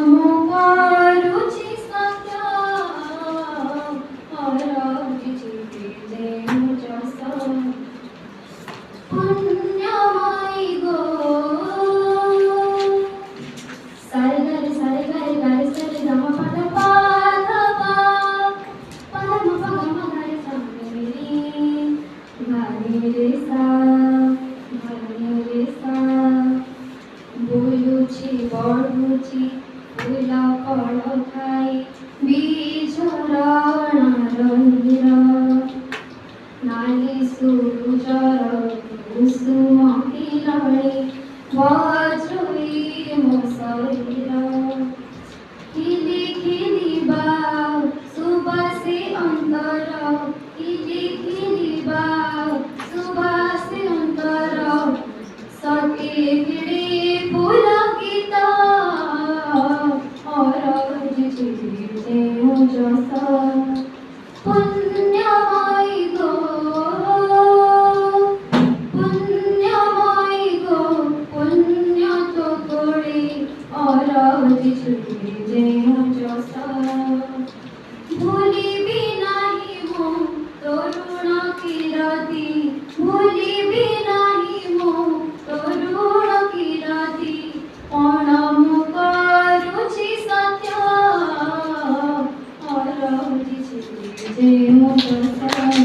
ମୁଁ କରୁଛି ସତ୍ୟ ହରଉଛି ଯେଉଁ ଯଶ ପୁଣ୍ୟମୟୀ ଗୋ ସାରେ ଗାରେ ସାରେ ଗାରେ ଗାରେ ସାରେ ଗମ ପଦ ପାଧବା ପଦ ମ ଗମ ଗାରେ ସାମରି ଗାରେ ରେ ସା बोलुची बढ़ुची फूला फल खाई बीजर नारंगीर नाली सूरजर कुसुम किरणी वज्रुई मो शरीर खिली खिलिबा सुबासे अंतर खिली खिलिबा सुबासे अंतर सके भिड़े पुलकिता हरଉଛି ଯେଉଁ ଯଶ पुण्यमयी गो पुण्यमयी गो पुण्य तो कोड़ी हरଉଛି ଯେଉଁ ଯଶ भूलिबि नाही मो तरुण किरती भूलिबि नाही मो तरुण किरती पण मु करुछि सत्य हरଉଛି ଯେଉଁ ଯଶ